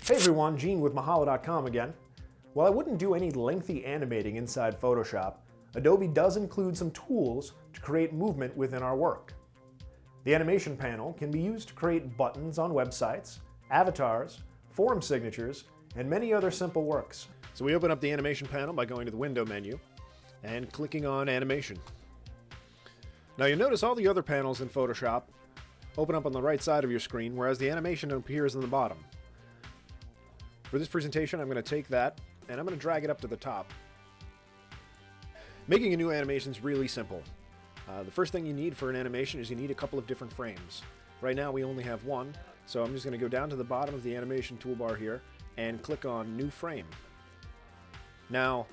Hey everyone, Gene with Mahalo.com again. While I wouldn't do any lengthy animating inside Photoshop, Adobe does include some tools to create movement within our work. The animation panel can be used to create buttons on websites, avatars, form signatures, and many other simple works. So we open up the animation panel by going to the window menu and clicking on animation. Now you'll notice all the other panels in Photoshop open up on the right side of your screen, whereas the animation appears on the bottom. For this presentation, I'm going to take that and I'm going to drag it up to the top. Making a new animation is really simple. The first thing you need for an animation is you need a couple of different frames. Right now we only have one, so I'm just going to go down to the bottom of the animation toolbar here and click on New Frame. Now,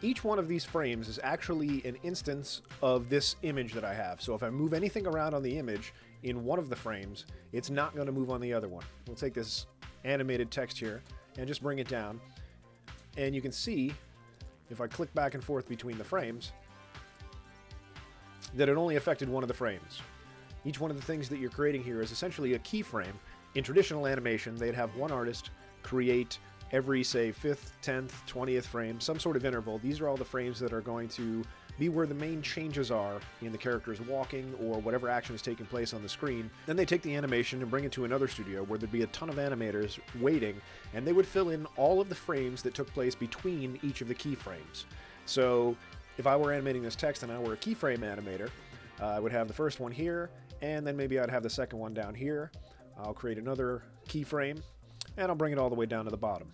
each one of these frames is actually an instance of this image that I have. So if I move anything around on the image in one of the frames, it's not going to move on the other one. We'll take this animated text here and just bring it down. And you can see, if I click back and forth between the frames, that it only affected one of the frames. Each one of the things that you're creating here is essentially a keyframe. In traditional animation, they'd have one artist create every, say, 5th, 10th, 20th frame, some sort of interval. These are all the frames that are going to be where the main changes are in the characters walking or whatever action is taking place on the screen. Then they take the animation and bring it to another studio where there'd be a ton of animators waiting, and they would fill in all of the frames that took place between each of the keyframes. So if I were animating this text and I were a keyframe animator, I would have the first one here, and then maybe I'd have the second one down here. I'll create another keyframe, and I'll bring it all the way down to the bottom.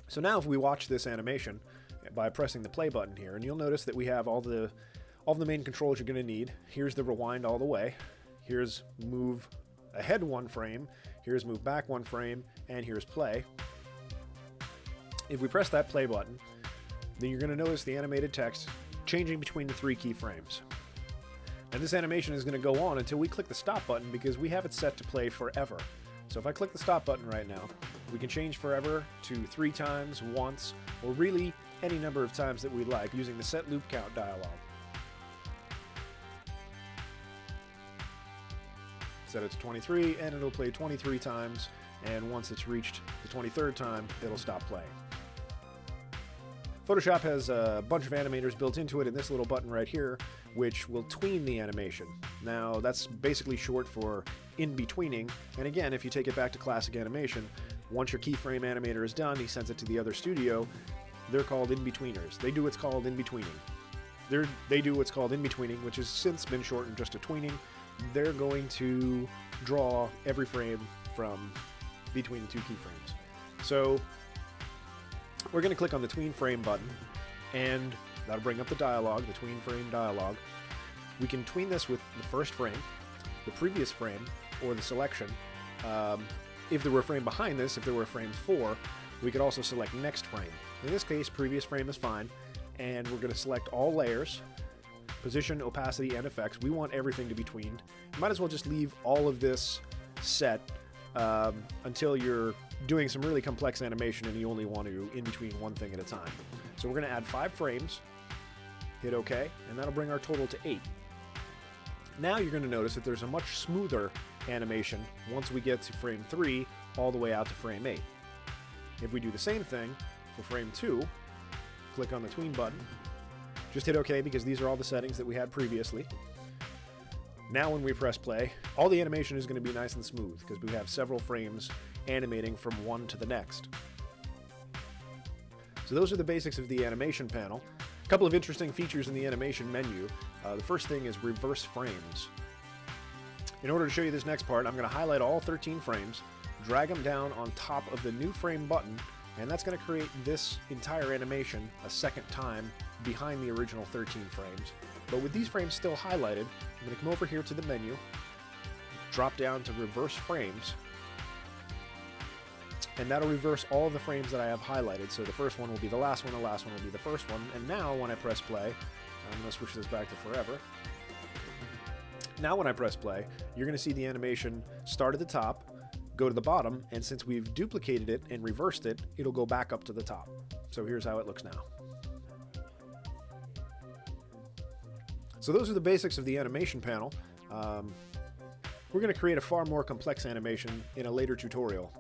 So now if we watch this animation by pressing the play button here, and you'll notice that we have all the main controls you're going to need. Here's the rewind all the way. Here's move ahead one frame. Here's move back one frame, and here's play. If we press that play button, then you're going to notice the animated text changing between the three keyframes. And this animation is going to go on until we click the stop button because we have it set to play forever. So if I click the stop button right now, we can change forever to 3 times, once, or really any number of times that we like using the set loop count dialog. Set it to 23 and it'll play 23 times, and once it's reached the 23rd time, it'll stop playing. Photoshop has a bunch of animators built into it in this little button right here, which will tween the animation. Now, that's basically short for in-betweening, and again, if you take it back to classic animation, once your keyframe animator is done, he sends it to the other studio. They're called in-betweeners. They do what's called in-betweening. They do what's called in-betweening, which has since been shortened just to tweening. They're going to draw every frame from between the two keyframes. So we're going to click on the Tween Frame button, and that'll bring up the dialog, the Tween Frame dialog. We can tween this with the first frame, the previous frame, or the selection. If there were a frame behind this, if there were a frame 4, we could also select next frame. In this case, previous frame is fine, and we're going to select all layers, position, opacity, and effects. We want everything to be tweened. You might as well just leave all of this set until you're doing some really complex animation and you only want to in-between one thing at a time. So we're going to add 5 frames, hit OK, and that'll bring our total to 8. Now you're going to notice that there's a much smoother animation once we get to frame 3 all the way out to frame 8. If we do the same thing for frame 2, click on the tween button, just hit OK because these are all the settings that we had previously. Now when we press play, all the animation is going to be nice and smooth because we have several frames animating from one to the next. So those are the basics of the animation panel. A couple of interesting features in the animation menu. The first thing is reverse frames. In order to show you this next part, I'm going to highlight all 13 frames, drag them down on top of the new frame button, and that's going to create this entire animation a second time behind the original 13 frames. But with these frames still highlighted, I'm going to come over here to the menu, drop down to reverse frames, and that'll reverse all of the frames that I have highlighted. So the first one will be the last one will be the first one, and now when I press play, I'm going to switch this back to forever. Now when I press play, you're going to see the animation start at the top, go to the bottom, and since we've duplicated it and reversed it, it'll go back up to the top. So here's how it looks now. So those are the basics of the animation panel. We're going to create a far more complex animation in a later tutorial.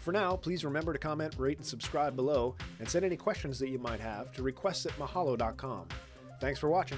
For now, please remember to comment, rate, and subscribe below, and send any questions that you might have to requests@mahalo.com. Thanks for watching.